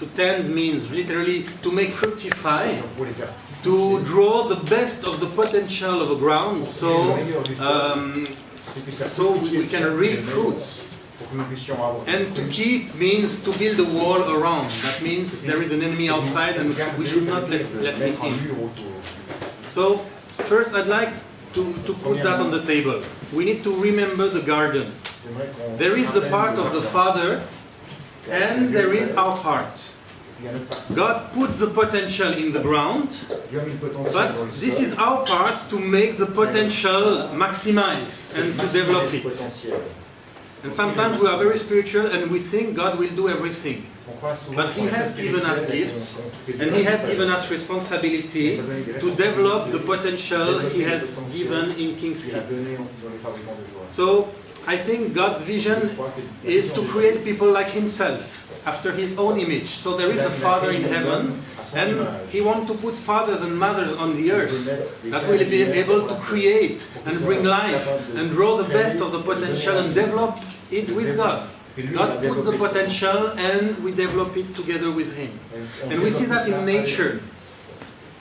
To tend means literally to make fructify, pour les faire to draw the best of the potential of a ground, so we can reap fruits. pour que nous puissions avoir. And to keep means to build a wall around. That means there is an enemy outside and we should not let him in. So first I'd like to put that on the table. We need to remember the garden. There is the part of the Father and there is our part. God put the potential in the ground, but this is our part to make the potential maximize and to develop it. And sometimes we are very spiritual and we think God will do everything. But He has given us gifts and He has given us responsibility to develop the potential He has given in King's Kids. So I think God's vision is to create people like Himself, after His own image. So there is a Father in heaven, and He wants to put fathers and mothers on the earth that will be able to create and bring life and draw the best of the potential and develop it with God. God put the potential and we develop it together with Him. And we see that in nature.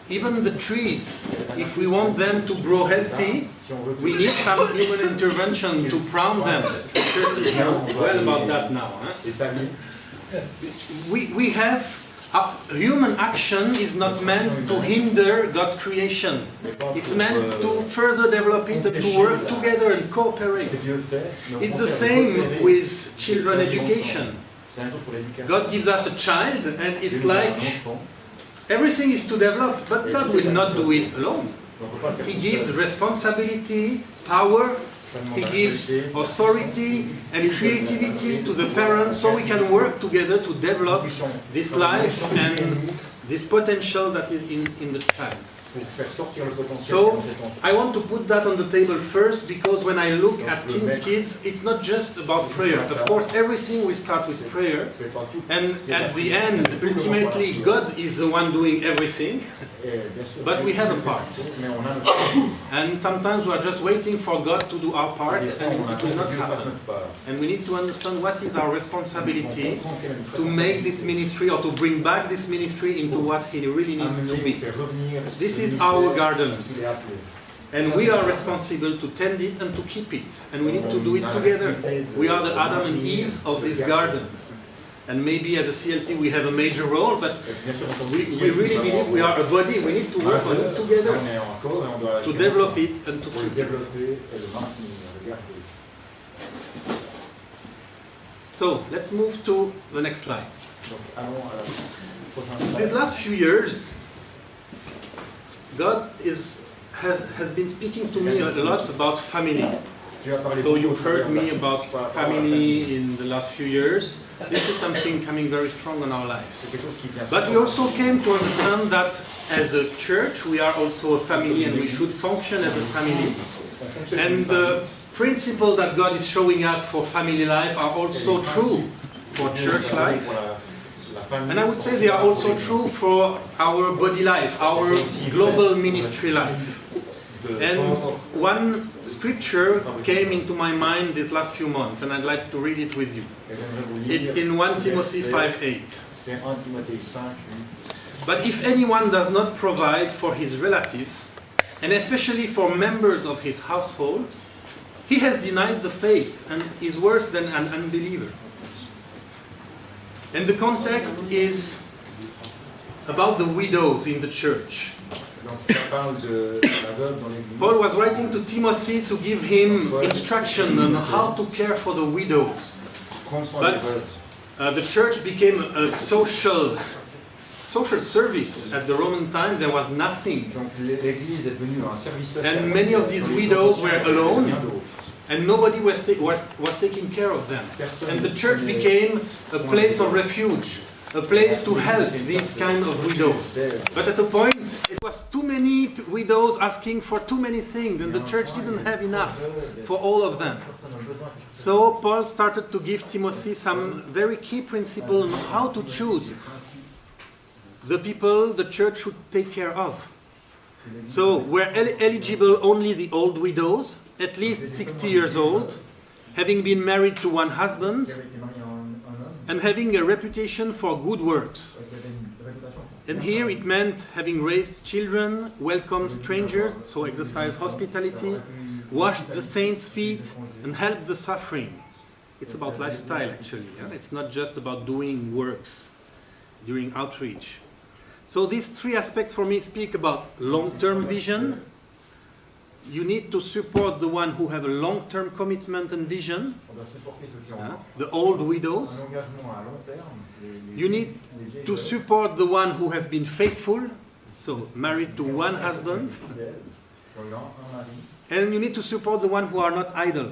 Even the trees, if we want them to grow healthy, we need some human intervention to prune them. The church is well about that now. We have human action is not meant to hinder God's creation. It's meant to further develop it and to work together and cooperate. It's the same with children education. God gives us a child and it's like everything is to develop, but God will not do it alone. He gives responsibility, power, He gives authority and creativity to the parents so we can work together to develop this life and this potential that is in the child. So I want to put that on the table first, because when I look at King's Kids, it's not just about prayer. Of course, everything will start with prayer, and at the end, ultimately, God is the one doing everything, but we have a part. And sometimes we are just waiting for God to do our part, and it will not happen. And we need to understand what is our responsibility to make this ministry, or to bring back this ministry into what He really needs to be. This is our garden, and we are responsible to tend it and to keep it, and we need to do it together. We are the Adam and Eve of this garden, and maybe as a CLT we have a major role, but we really believe we are a body. We need to work on it together to develop it and to keep it. So let's move to the next slide. These last few years, God has been speaking to me a lot about family. So you've heard me about family in the last few years. This is something coming very strong in our lives. But we also came to understand that as a church, we are also a family and we should function as a family. And the principles that God is showing us for family life are also true for church life. And I would say they are also true for our body life, our global ministry life. And one scripture came into my mind these last few months, and I'd like to read it with you. It's in 1 Timothy 5:8. But if anyone does not provide for his relatives, and especially for members of his household, he has denied the faith and is worse than an unbeliever. And the context is about the widows in the church. Paul was writing to Timothy to give him instruction on how to care for the widows. But the church became a social service. At the Roman time there was nothing. And many of these widows were alone. And nobody was taking care of them. And the church became a place of refuge, a place to help these kind of widows. But at a point, it was too many widows asking for too many things, and the church didn't have enough for all of them. So Paul started to give Timothy some very key principles on how to choose the people the church should take care of. So were eligible only the old widows, at least 60 years old, having been married to one husband, and having a reputation for good works. And here it meant having raised children, welcomed strangers, so exercise hospitality, washed the saints' feet, and helped the suffering. It's about lifestyle, actually. Yeah? It's not just about doing works during outreach. So these three aspects for me speak about long-term vision. You need to support the one who have a long-term commitment and vision, the old widows. You need to support the one who have been faithful, so married to one husband. And you need to support the one who are not idle,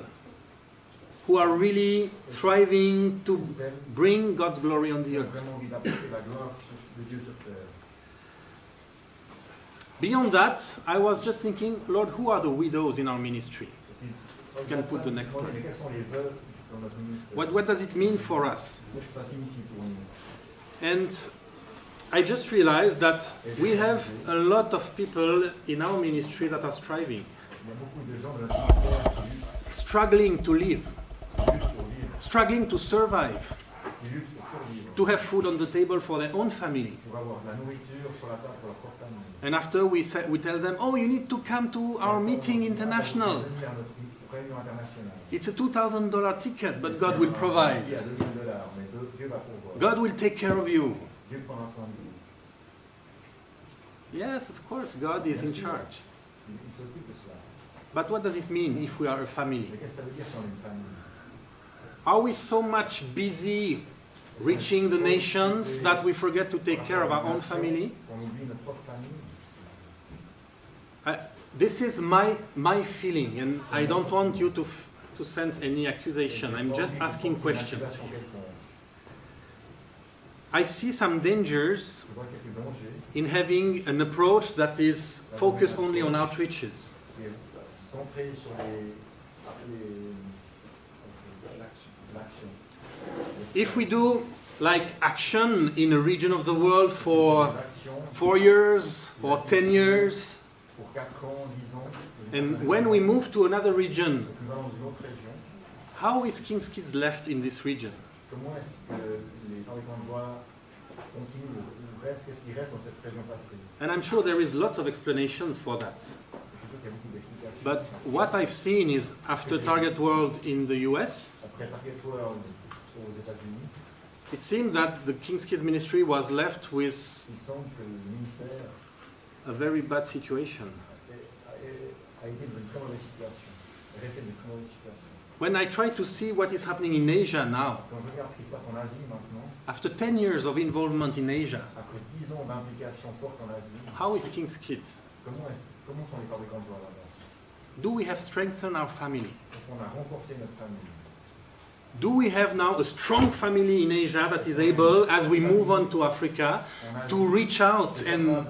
who are really striving to bring God's glory on the earth. Beyond that, I was just thinking, Lord, who are the widows in our ministry? You can put the next slide. What does it mean for us? And I just realized that we have a lot of people in our ministry that are striving, struggling to live, struggling to survive, to have food on the table for their own family. And after we tell them, oh, you need to come to our meeting international. It's a $2,000 ticket, but God will provide. God will take care of you. Yes, of course, God is in charge. But what does it mean if we are a family? Are we so much busy reaching the nations that we forget to take care of our own family? This is my feeling, and I don't want you to sense any accusation. I'm just asking questions here. I see some dangers in having an approach that is focused only on outreaches. If we do like action in a region of the world for 4 years or 10 years, and when we move to another region, how is King's Kids left in this region? And I'm sure there is lots of explanations for that. But what I've seen is after Target World in the US, it seemed that the King's Kids ministry was left with a very bad situation. When I try to see what is happening in Asia now, after 10 years of involvement in Asia, how is King's Kids? Do we have strengthened our family? Do we have now a strong family in Asia that is able, as we move on to Africa, to reach out and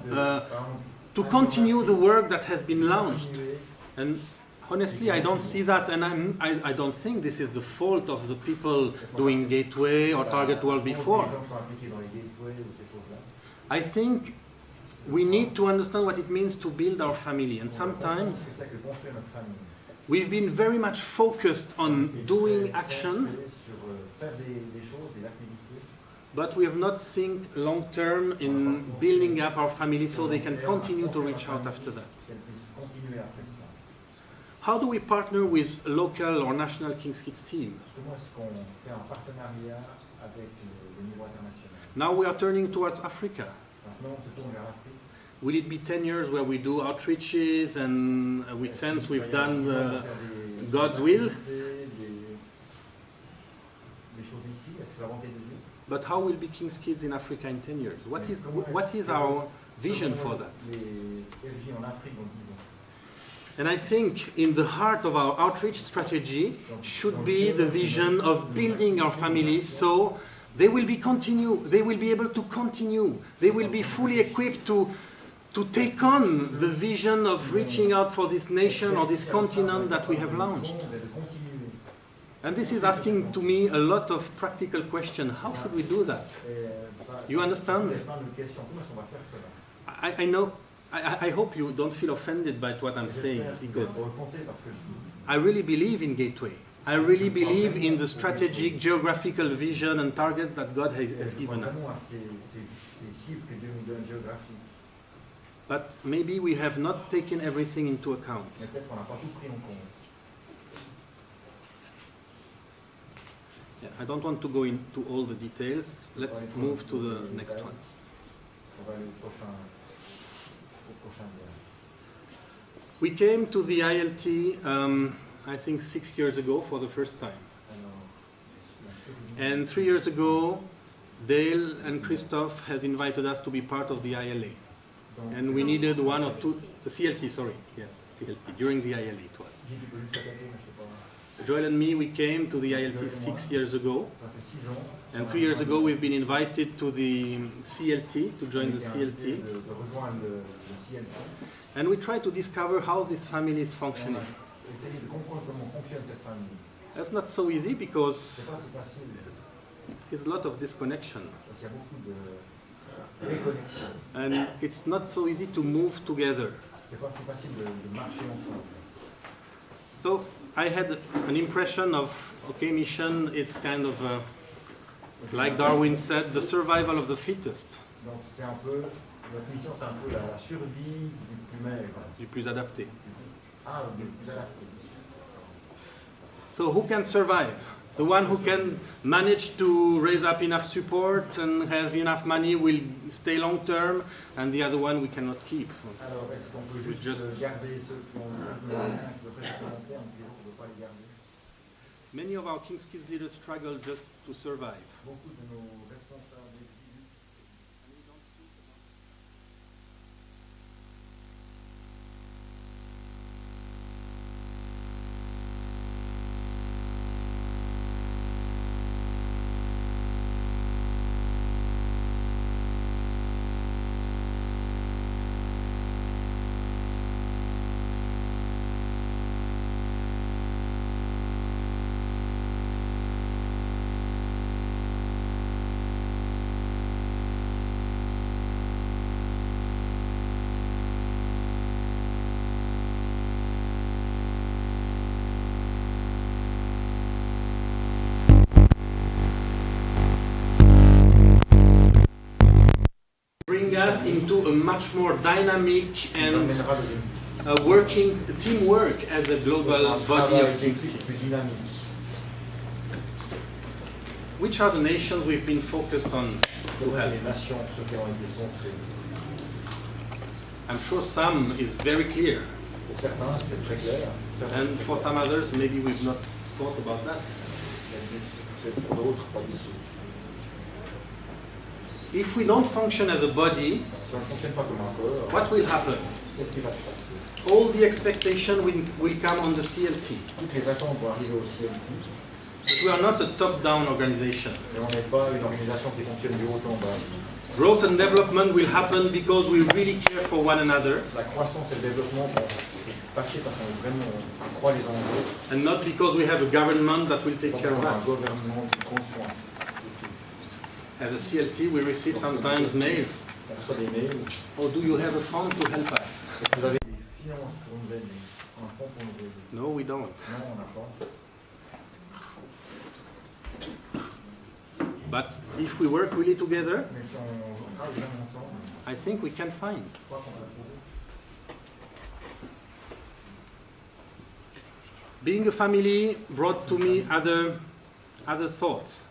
to continue the work that has been launched? And honestly, I don't see that, and I don't think this is the fault of the people doing Gateway or Target World before. I think we need to understand what it means to build our family, and sometimes we've been very much focused on doing action, but we have not think long-term in building up our family so they can continue to reach out after that. How do we partner with local or national King's Kids team? Now we are turning towards Africa. Will it be 10 years where we do outreaches and we sense we've done God's will? But how will be King's Kids in Africa in 10 years? What is our vision for that? And I think in the heart of our outreach strategy should be the vision of building our families so they will be able to continue. They will be fully equipped to take on the vision of reaching out for this nation or this continent that we have launched. And this is asking to me a lot of practical questions. How should we do that? You understand? I know. I hope you don't feel offended by what I'm saying, because I really believe in Gateway. I really believe in the strategic geographical vision and targets that God has given us. But maybe we have not taken everything into account. Yeah, I don't want to go into all the details. Let's move to the next one. We came to the ILT, I think 6 years ago for the first time. And 3 years ago, Dale and Christophe has invited us to be part of the ILA. And we needed one or two, the CLT, sorry, yes, CLT, during the ILA it was. Joel and me, we came to the ILT 6 years ago. And 3 years ago, we've been invited to the CLT, to join the CLT. And we try to discover how this family is functioning. That's not so easy because there's a lot of disconnection. And it's not so easy to move together. So I had an impression of, okay, mission is kind of, like Darwin said, the survival of the fittest. Du plus adapté. So who can survive? The one who can manage to raise up enough support and have enough money will stay long term, and the other one we cannot keep. We just many of our King's Kids leaders struggle just to survive. Bring us into a much more dynamic and working teamwork as a global body of King's Kids. Which are the nations we've been focused on to help? I'm sure some is very clear. And for some others, maybe we've not thought about that. If we don't function as a body, what will happen? All the expectation will come on the CLT. But we are not a top-down organization. Growth and development will happen because we really care for one another. And not because we have a government that will take care of us. As a CLT, we receive sometimes mails. Oh, do you have a fund to help us? No, we don't. But if we work really together, I think we can find. Being a family brought to me other thoughts.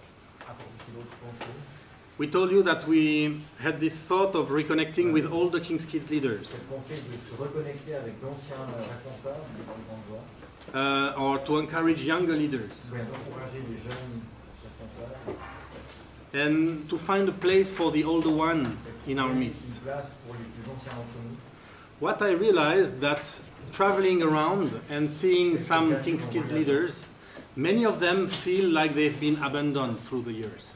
We told you that we had this thought of reconnecting with all the King's Kids leaders. Or to encourage younger leaders. And to find a place for the older ones in our midst. What I realized that traveling around and seeing some King's Kids leaders, many of them feel like they've been abandoned through the years.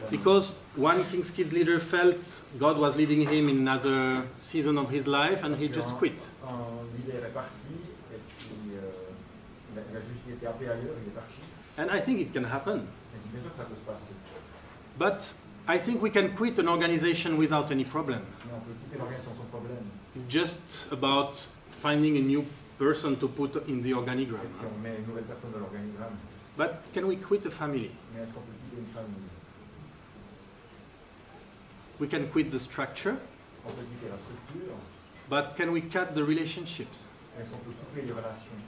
Because one King's Kids leader felt God was leading him in another season of his life and he just quit. And I think it can happen. But I think we can quit an organization without any problem. It's just about finding a new person to put in the Et organigram. puis on met une nouvelle personne dans l'organigramme. But can we quit the family? Mais est-ce qu'on peut quitter une famille? We can quit the structure, On peut quitter la structure. but can we cut the relationships? Est-ce qu'on peut couper les relations?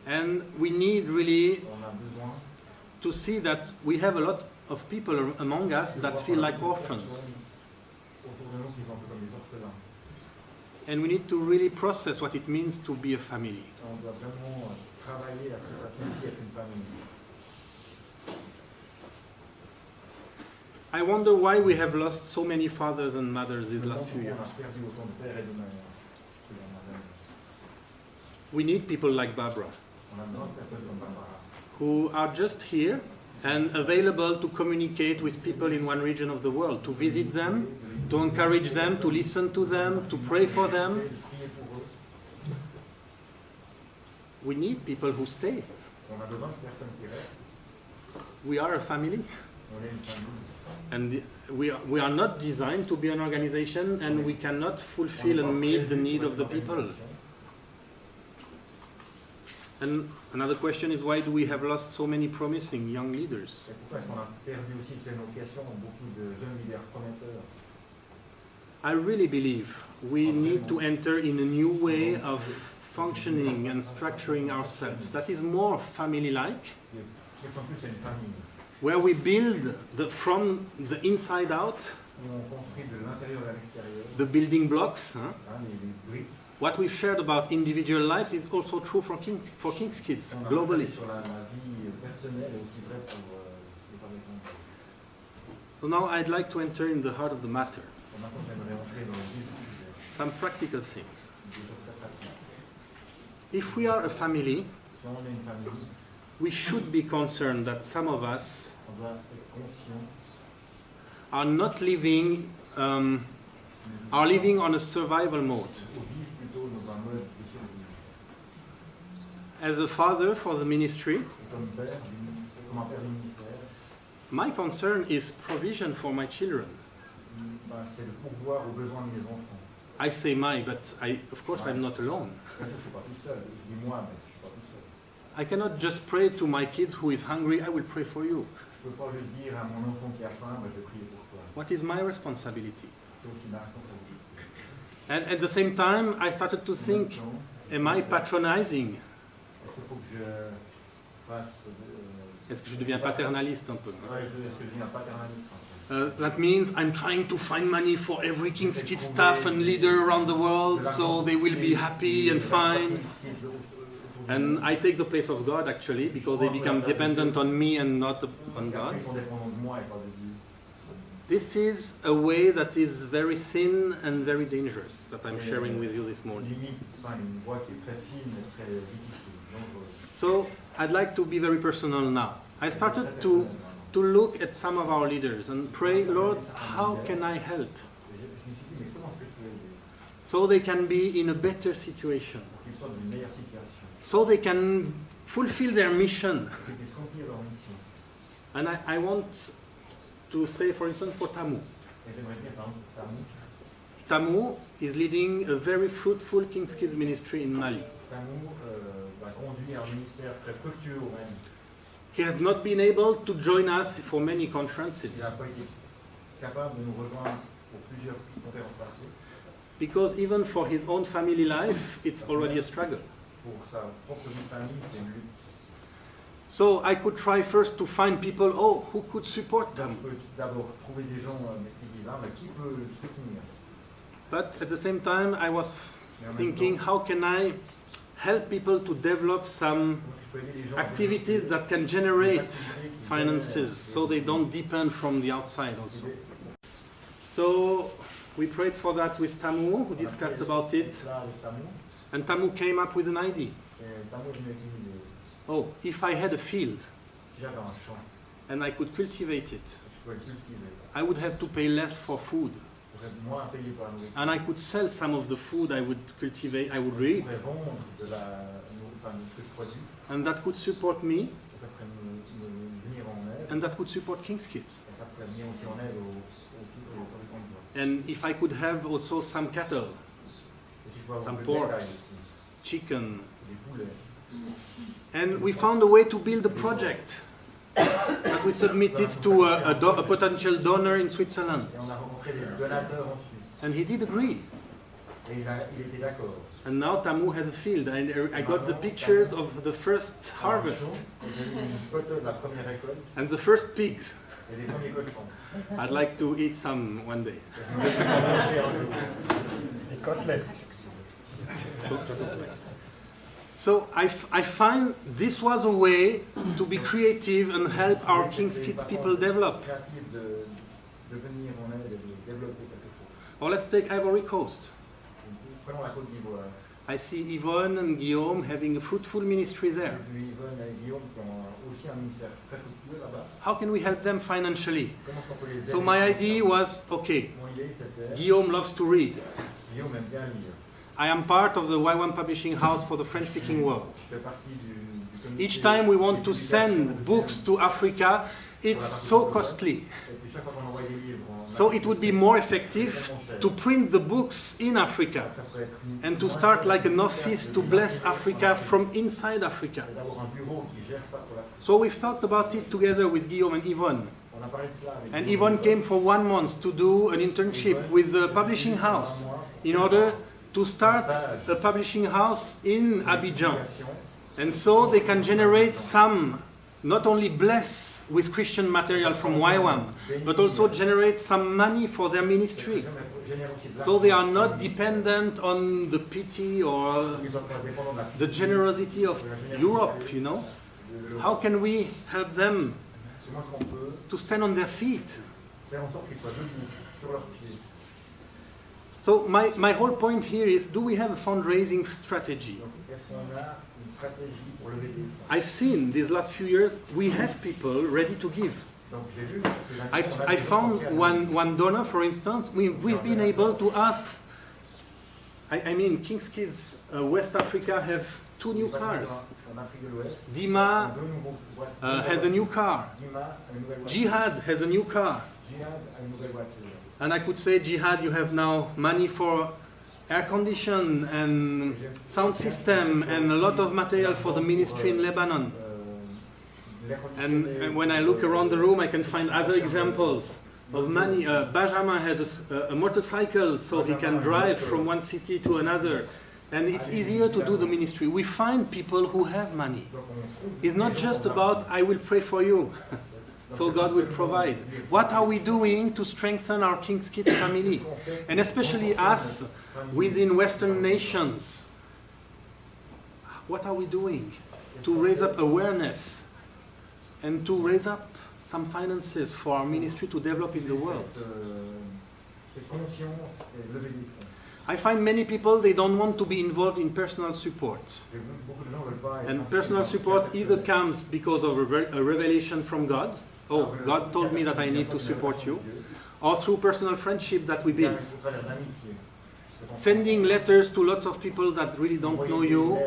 And we need really On a besoin to see that we have a lot of people among us de that voir feel qu'on a like beaucoup de orphans. personnes autour de nous qui sont un peu comme des orphelins. And we need to really process what it means to be a family. On doit vraiment travailler la sensation d'être une famille. I wonder why we have lost so many fathers and mothers these Le last monde few où years. on a perdu autant de pères et de mères ces dernières années. We need people like Barbara, On a besoin de personnes comme Barbara, who are just here and available to communicate with people in one region of the world, to visit them, to encourage them, to listen to them, to pray for them. de prier pour eux. We need people who stay. On a besoin de personnes qui restent. We are a family, On est une famille. and we are not designed to be an organization, and we cannot fulfill and meet the need of the people. And another question is, why do we have lost so many promising young leaders? Et pourquoi est-ce qu'on a perdu aussi ces vocations, beaucoup de jeunes leaders prometteurs? I really believe we need to enter in a new way of functioning and structuring ourselves that is more family-like, De plus en plus, c'est une famille where we build from the inside out où on construit de l'intérieur vers l'extérieur. the building blocks. Hein, les briques. What we've shared about individual lives is also true for King's Kids On a globally. parlé sur la vie personnelle et aussi vrai pour les fabricants. So now I'd like to enter in the heart of the matter, Et maintenant, j'aimerais entrer dans le vif du sujet, some practical things. des choses très pratiques. If we are a family, Si on est une famille, we should be concerned that some of us on doit être conscient are not living, are living on a survival mode. qu'on vive plutôt dans un mode de survie. As a father for the ministry, Et comme père, comme un père du ministère, my concern is provision for my children. ben, c'est de pourvoir aux besoins de mes enfants. I say my, but of course I'm not alone. Bien sûr, je ne suis pas tout seul. Je dis moi, mais je ne suis pas tout seul. I cannot just pray to my kids who is hungry, I will pray for you. Je ne peux pas juste dire à mon enfant qui a faim, ben, je vais prier pour toi. What is my responsibility? C'est aussi ma responsabilité. And at the same time, I started to think, am I patronizing? Est-ce qu'il faut que je fasse... Est-ce que je deviens paternaliste un peu? Ouais, est-ce que je deviens paternaliste un peu? That means I'm trying to find money for every King's Kids staff and leader around the world, so they will be happy and fine. And I take the place of God actually, because they become dependent on me and not on God. Ils sont dépendants de moi et pas de Dieu. This is a way that is very thin and very dangerous that I'm sharing with you this morning. Limite, enfin, une voie qui est très fine et très difficile, dangereuse. So I'd like to be very personal now. I started to look at some of our leaders and pray, Lord, how can I help? Je me suis dit, mais comment est-ce que je peux aider So they can be in a better situation, pour qu'ils soient dans une meilleure situation, so they can fulfill their mission. pour qu'ils puissent remplir leur mission. And I want to say, for instance, for Tamu. Et j'aimerais dire, par exemple, Tamu is leading a very fruitful King's Kids ministry in Mali. Tamu va conduire un ministère très fructueux au Mali. He has not been able to join us for many conferences Il n'a pas été capable de nous rejoindre pour plusieurs conférences passées. because even for his own family life, it's already a struggle. Pour sa propre vie de famille, c'est une lutte. So I could try first to find people, who could support Donc, them. je peux d'abord trouver des gens qui disent, ah, mais qui peut le soutenir? But at the same time, I was thinking, how can I help people to develop some activities that can generate finances so they don't depend from the outside also. So we prayed for that with Tamu, who discussed about it, and Tamu came up with an idea. Oh, if I had a field and I could cultivate it, I would have to pay less for food. And I could sell some of the food I would cultivate, I would reap, and that could support me, and that could support King's Kids. And if I could have also some cattle, some pork, chicken, voulait. And we found a way to build a project that we submitted to a potential donor in Switzerland. Et on a rencontré des donateurs en Suisse. And he did agree. Et il était d'accord. And now Tamu has a field. I got the pictures of the first harvest J'ai vu une photo de la première récolte and the first pigs. et des premiers cochons. I'd like to eat some one day. Des côtelettes. So I find this was a way to be creative and help our King's Kids people develop. Créatif de venir en aide et de développer quelque chose. Or let's take Ivory Coast. Prenons la Côte d'Ivoire. I see Yvonne and Guillaume having a fruitful ministry there. Yvonne et Guillaume qui ont aussi un ministère très fructueux là-bas. How can we help them financially? Comment est-ce qu'on peut les aider? So my idea was, okay, Mon idée, c'était Guillaume loves to read. Guillaume aime bien lire. I am part of the Y1 publishing house for the French-speaking world. Je fais partie du comité. Each time we want to send books to Africa, it's so costly. Et puis chaque fois qu'on envoie des livres en So it would be more effective to print the books in Africa ça pourrait être and to start like an office to bless Africa from inside Africa. d'avoir un bureau qui gère ça pour l'Afrique. So we've talked about it together with Guillaume and Yvonne. On a parlé de cela avec And Guillaume. Yvonne came for 1 month to do an internship with the publishing house in order to start a publishing house in Abidjan. And so they can generate some, not only bless with Christian material from YWAM, but also generate some money for their ministry. So they are not dependent on the pity or the generosity of Europe, you know. How can we help them Comment est-ce qu'on peut to stand on their feet? faire en sorte qu'ils soient debout sur leurs pieds? So my whole point here is, do we have a fundraising strategy? Donc, est-ce qu'on a une stratégie pour lever des fonds? I've seen these last few years, we have people ready to give. Donc j'ai vu que c'est I found one donor, for instance, we've been able to ask, I mean, King's Kids, West Africa have 2 new cars. En Afrique de l'Ouest, Dima deux nouveaux has a new car. Dima a une nouvelle voiture. Jihad has a new car. Jihad a une nouvelle voiture. And I could say, Jihad, you have now money for air condition and sound system and a lot of material for the ministry in Lebanon. And when I look around the room, I can find other examples of money. Benjamin has a motorcycle, so he can drive from one city to another. And it's easier to do the ministry. We find people who have money. It's not just about, I will pray for you, so God will provide. What are we doing to strengthen our King's Kids family? And especially us within Western nations. What are we doing to raise up awareness and to raise up some finances for our ministry to develop in the world? Cette conscience et lever des fonds. I find many people, they don't want to be involved in personal support. Beaucoup de gens veulent pas être And personal support either comes because of a revelation from God. Oh, God told me that I need to support you. Or through personal friendship that we build. au travers de l'amitié. Sending letters to lots of people that really don't know you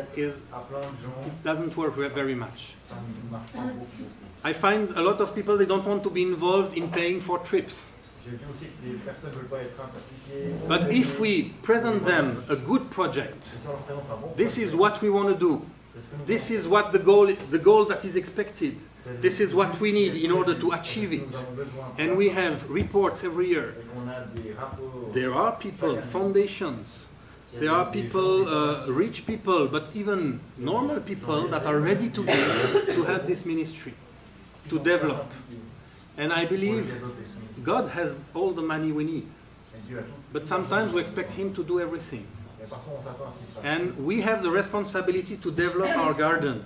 À plein de gens, doesn't work very much. ça ne marche pas beaucoup. I find a lot of people, they don't want to be involved in paying for trips. J'ai vu aussi que les personnes ne veulent pas être impliquées. But if we present them a good project, Si on leur présente un bon this is what we want to do. c'est ce que nous This is what the goal that is expected. This is what we need in order to achieve it. nous avons besoin. And we have reports every year. Et qu'on a des rapports. There are people, foundations, there are people, rich people, but even normal people that are ready to give, to have this ministry, to develop. And I believe God has all the money we need, but sometimes we expect Him to do everything. And we have the responsibility to develop our garden.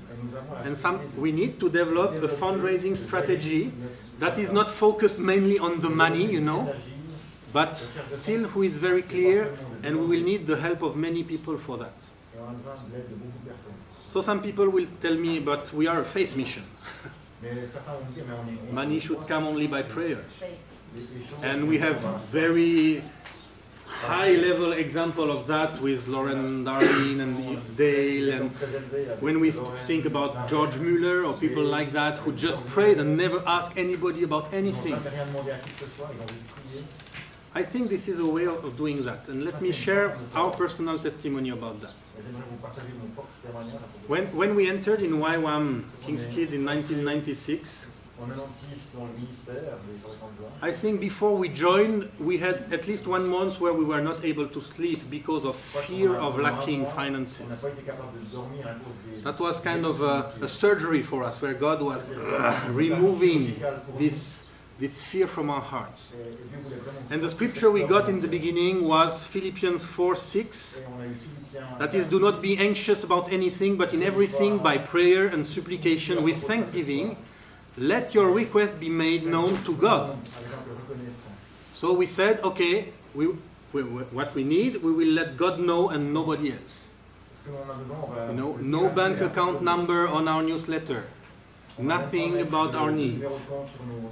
And we need to develop a fundraising strategy that is not focused mainly on the money, you know, but still who is very clear, and we will need the help of many people for that. So some people will tell me, but we are a faith mission. Money should come only by prayer. And we have very high-level example of that with Lauren Darlene and Dale, and when we think about George Mueller or people like that who just prayed and never asked anybody about anything. I think this is a way of doing that. And let me share our personal testimony about that. Et j'aimerais vous partager mon propre témoignage à propos de When we entered in YWAM King's Kids in 1996, En 96, dans le ministère des fabricants de joints, I think before we joined, we had at least 1 month where we were not able to sleep because of fear of lacking on n'a finances. pas été capable de dormir à cause des... That was kind of a surgery for us, where God was removing this fear from our hearts. Et Dieu voulait vraiment... And the scripture we got in the beginning was Philippians 4:6. Et on a eu Philippiens... That is, do not be anxious about anything, but in everything by prayer and supplication with thanksgiving, let your request be made known to God. Avec un peu reconnaissant. So we said, okay, what we need, we will let God know and nobody else. Ce que l'on a besoin, on va... You know, no bank account number on our newsletter. Nothing about our needs.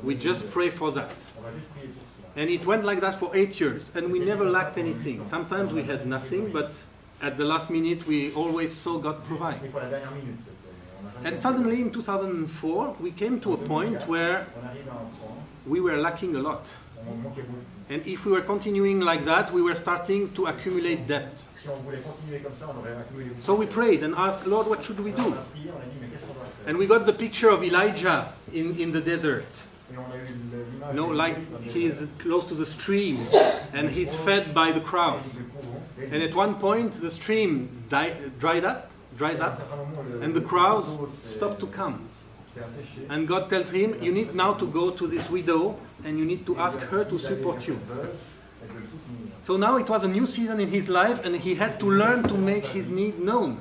We just pray for that. On va juste prier pour cela. And it went like that for 8 years, and we never lacked anything. Sometimes we had nothing, but at the last minute we always saw God provide. Mais pour la dernière minute, cette année, on a jamais... And suddenly in 2004, we came to a point where On arrive à un point we were lacking a lot. où on manquait beaucoup. And if we were continuing like that, we were starting to accumulate debt. Si on voulait continuer comme ça, on aurait accumulé beaucoup. So we prayed and asked, Lord, what should we On do? a prié, on a dit, mais qu'est-ce qu'on doit faire? And we got the picture of Elijah in the desert. Et on a eu l'image... No, de like Moïse he is close to the stream and he's fed by the crowds. And at one point the stream dries up, and the crowds stop to come. And God tells him, you need now to go to this widow and you need to ask her to support you. So now it was a new season in his life and he had to learn to make his need known.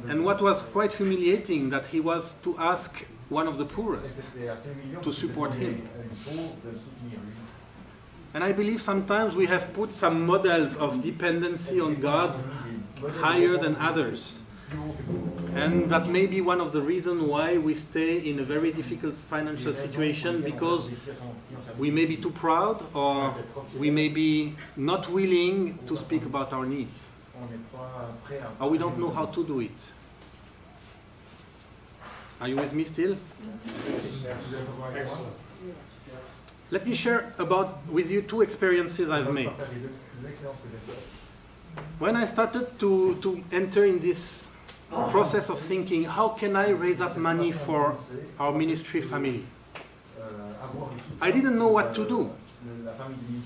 And what was quite humiliating, that he was to ask one of the poorest to support him. And I believe sometimes we have put some models of dependency on God higher than others. And that may be one of the reasons why we stay in a very difficult financial situation, because we may be too proud or we may be not willing to speak about our needs. Or we don't know how to do it. Are you with me still? Let me share with you 2 experiences I've made. When I started to enter in this process of thinking, how can I raise up money for our ministry family? I didn't know what to do.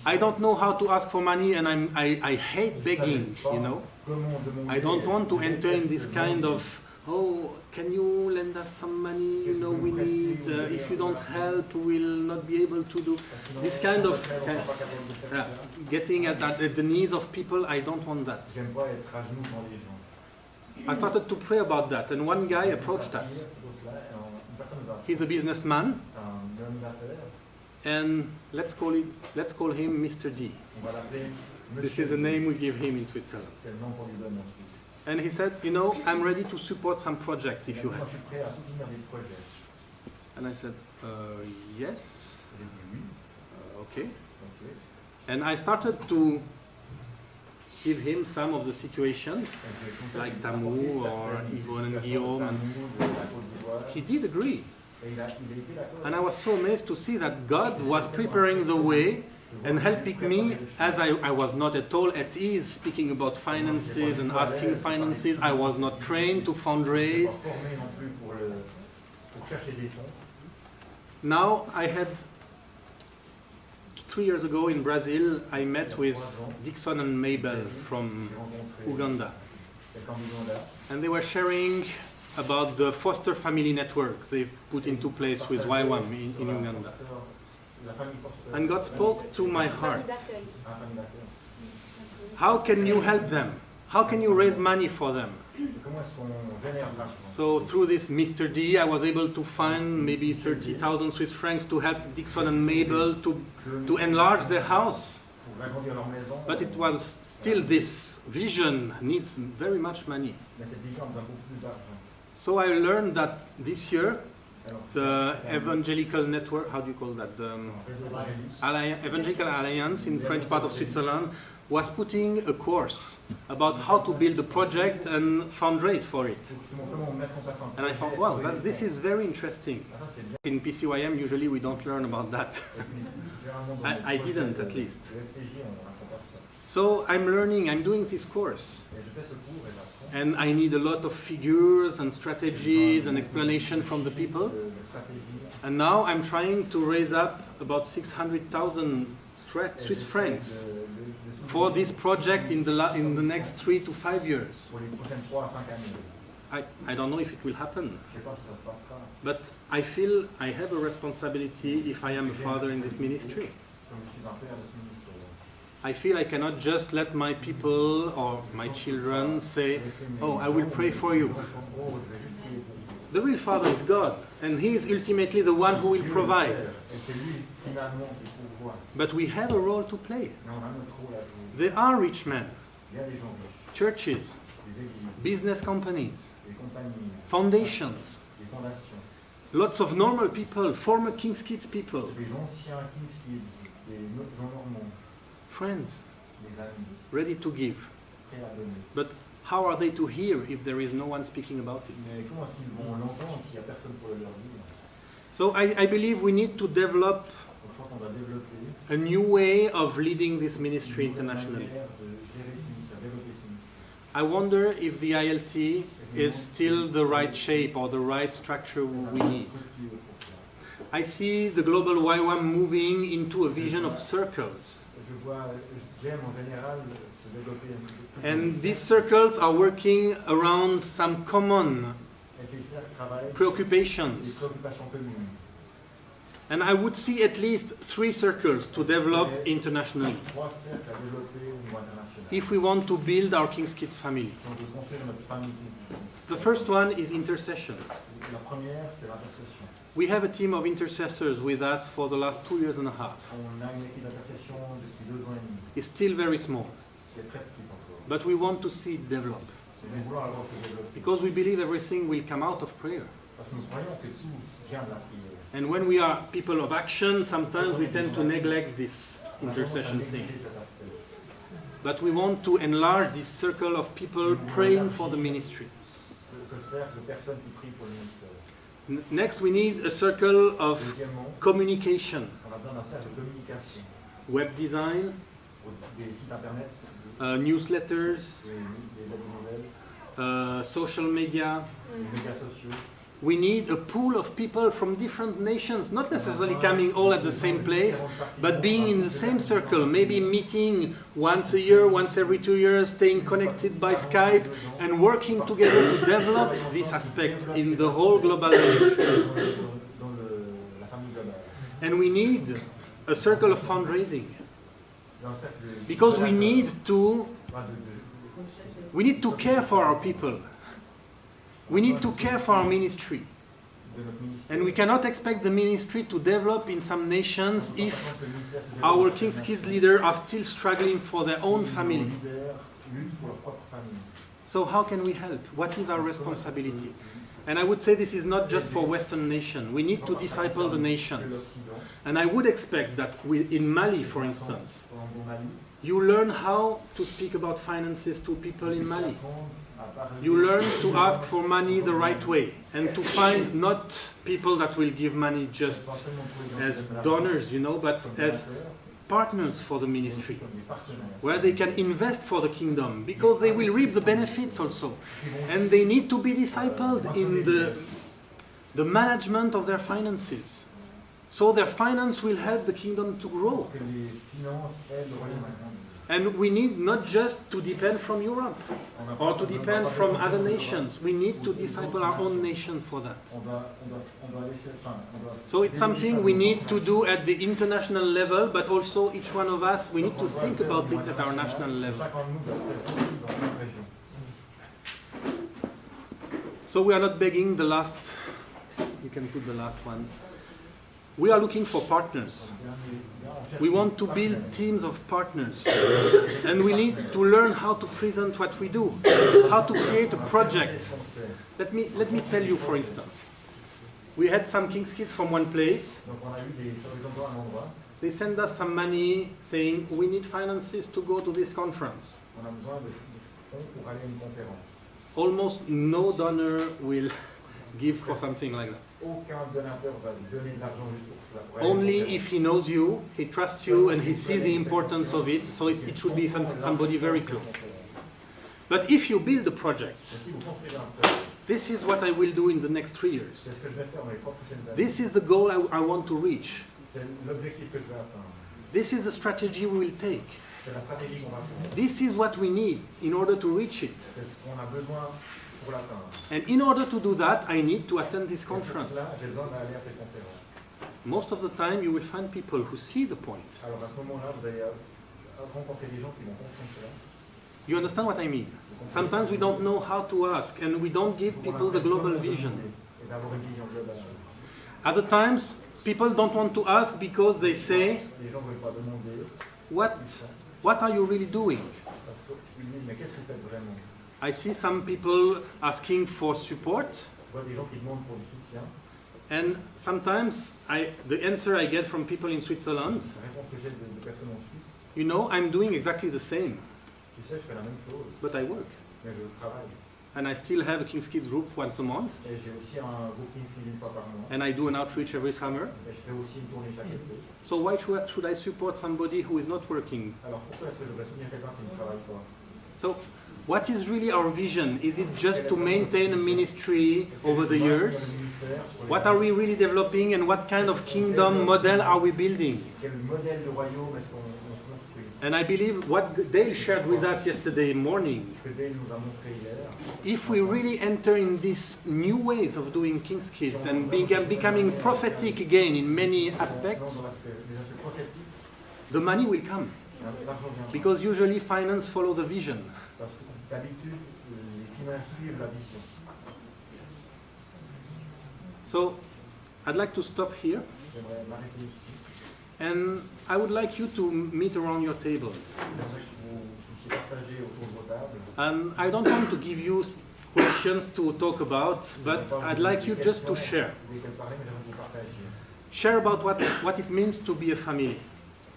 I don't know how to ask for money, and I hate begging, you know. I don't want to enter in this kind of, oh, can you lend us some money, you know, we need, if you don't help, we'll not be able to do. This kind of getting at the needs of people, I don't want that. I started to pray about that, and one guy approached us. He's a businessman, and let's call him Mr. D. This is the name we give him in Switzerland. And he said, you know, I'm ready to support some projects if you have. And I said, yes. Okay. And I started to give him some of the situations, like Tamu or Yvonne and Guillaume. And he did agree. And I was so amazed to see that God was preparing the way and helping me, as I was not at all at ease speaking about finances and asking finances. I was not trained to fundraise. Now I had 3 years ago in Brazil, I met with Dixon and Mabel from Uganda. And they were sharing about the foster family network they've put into place with YWAM in Uganda. And God spoke to my heart. How can you help them? How can you raise money for them? So through this Mr. D, I was able to find maybe 30,000 Swiss francs to help Dixon and Mabel to enlarge their house. But it was still, this vision needs very much money. So I learned that this year, the evangelical network, how do you call that? The Evangelical Alliance in the French part of Switzerland was putting a course about how to build a project and fundraise for it. And I thought, wow, this is very interesting. In PCYM, usually we don't learn about that. I didn't, at least. So I'm learning, I'm doing this course. And I need a lot of figures and strategies and explanation from the people. And now I'm trying to raise up about 600,000 Swiss francs for this project in the next 3 to 5 years. I don't know if it will happen, but I feel I have a responsibility if I am a father in this ministry. I feel I cannot just let my people or my children say, oh, I will pray for you. The real father is God, and he is ultimately the one who will provide. But we have a role to play. There are rich men, churches, business companies, foundations, lots of normal people, former King's Kids people, friends, ready to give. But how are they to hear if there is no one speaking about it? So I believe we need to develop a new way of leading this ministry internationally. I wonder if the ILT is still the right shape or the right structure we need. I see the global YWAM moving into a vision of circles. And these circles are working around some common preoccupations. And I would see at least 3 circles to develop internationally if we want to build our King's Kids family. The first one is intercession. We have a team of intercessors with us for the last 2.5 years. It's still very small, but we want to see it develop. Because we believe everything will come out of prayer. And when we are people of action, sometimes we tend to neglect this intercession thing. But we want to enlarge this circle of people praying for the ministry. Next, we need a circle of communication, web design, newsletters, social media. We need a pool of people from different nations, not necessarily coming all at the same place, but being in the same circle, maybe meeting once a year, once every 2 years, staying connected by Skype, and working together to develop this aspect in the whole global ministry. And we need a circle of fundraising, because we need to care for our people. We need to care for our ministry. And we cannot expect the ministry to develop in some nations if our King's Kids leaders are still struggling for their own family. So how can we help? What is our responsibility? And I would say this is not just for Western nations. We need to disciple the nations. And I would expect that in Mali, for instance, you learn how to speak about finances to people in Mali. You learn to ask for money the right way and to find not people that will give money just as donors, but as partners for the ministry, where they can invest for the kingdom, because they will reap the benefits also. And they need to be discipled in the management of their finances. So their finance will help the kingdom to grow. And we need not just to depend from Europe or to depend from other nations. We need to disciple our own nation for that. So it's something we need to do at the international level, but also each one of us, we need to think about it at our national level. So we are not begging the last, you can put the last one. We are looking for partners. We want to build teams of partners. And we need to learn how to present what we do, how to create a project. Let me tell you, for instance. We had some King's Kids from one place, They send us some money saying we need finances to go to this conference. On a besoin de fonds pour aller à une conférence. Almost no donor will give for something like that. Aucun donateur va donner de l'argent juste pour cela. Pour aller à une Only conférence. if he knows you, he trusts you, and he sees the importance of it, so it should be somebody very close. But if you build a project, Mais si vous construisez un projet, this is what I will do in the next 3 years. c'est ce que je vais faire dans les 3 prochaines années. This is the goal I want to reach. C'est l'objectif que je vais atteindre. This is the strategy we will take. C'est la stratégie qu'on va prendre. This is what we need in order to reach it. C'est ce qu'on a besoin pour l'atteindre. And in order to do that, I need to attend this Et pour conference. cela, j'ai besoin d'aller à cette conférence. Most of the time, you will find people who see the point. Alors à ce moment-là, vous allez rencontrer des gens qui vont comprendre cela. You understand what I mean? Sometimes we don't know how to ask, and we don't give people the global vision. Et d'avoir une vision globale. Other times, people don't want to ask because they say, Les gens ne veulent pas demander what are you really doing? parce qu'ils disent mais qu'est-ce que vous faites vraiment? I see some people asking for support, Je vois des gens qui demandent pour du soutien. and sometimes the answer I get from people in Switzerland, La réponse que j'ai de personnes en Suisse, you know, I'm doing exactly the same, tu sais, je fais la même chose, but I work. mais je travaille. And I still have a King's Kids group once a month, Et j'ai aussi un booking fee une fois par mois. and I do an outreach every summer. Et je fais aussi une tournée chaque été. So why should I support somebody who is not working? Alors pourquoi est-ce que je devrais soutenir quelqu'un qui ne travaille pas? So what is really our vision? Is it just to maintain a ministry over the years? What are we really developing, and what kind of kingdom model are we building? Quel modèle de royaume est-ce qu'on construit? And I believe what Dale shared with us yesterday morning, Ce que Dale nous a montré hier, if we really enter in these new ways of doing King's Kids and becoming prophetic again in many aspects, dans les aspects prophétiques, the money will come. l'argent vient. Because usually finance follow the vision. Parce que d'habitude, les finances suivent la vision. So I'd like to stop here, J'aimerais m'arrêter ici. and I would like you to meet around your tables. J'aimerais que vous puissiez partager autour de vos tables. And I don't want to give you questions to talk about, but I'd like you just to share. Vous pouvez parler, mais j'aimerais que vous partagiez. Share about what it means to be a family.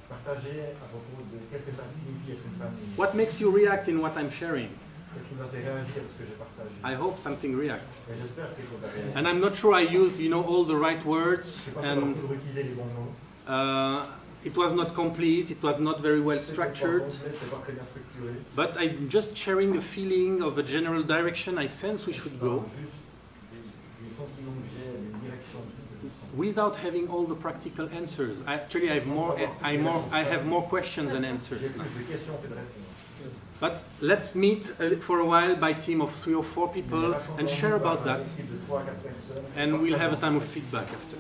Partagez à propos de qu'est-ce que ça signifie être une famille. What makes you react in what I'm sharing? Qu'est-ce qui vous a fait réagir à ce que j'ai partagé? I hope something reacts. Et j'espère que quelque chose a réagi. And I'm not sure I used, all the right words, C'est pas and toujours utiliser les bons mots. it was not complete, it was not very well C'est pas structured, complet, c'est pas très bien structuré. but I'm just sharing a feeling of a general direction I sense we should go, Juste des sentiments que j'ai, des directions que je sens. without having all the practical answers. Actually, I have more questions than answers. J'ai plus de questions que de réponses. But let's meet for a while by team of 3 or 4 people and share about that, and we'll have a time of feedback after.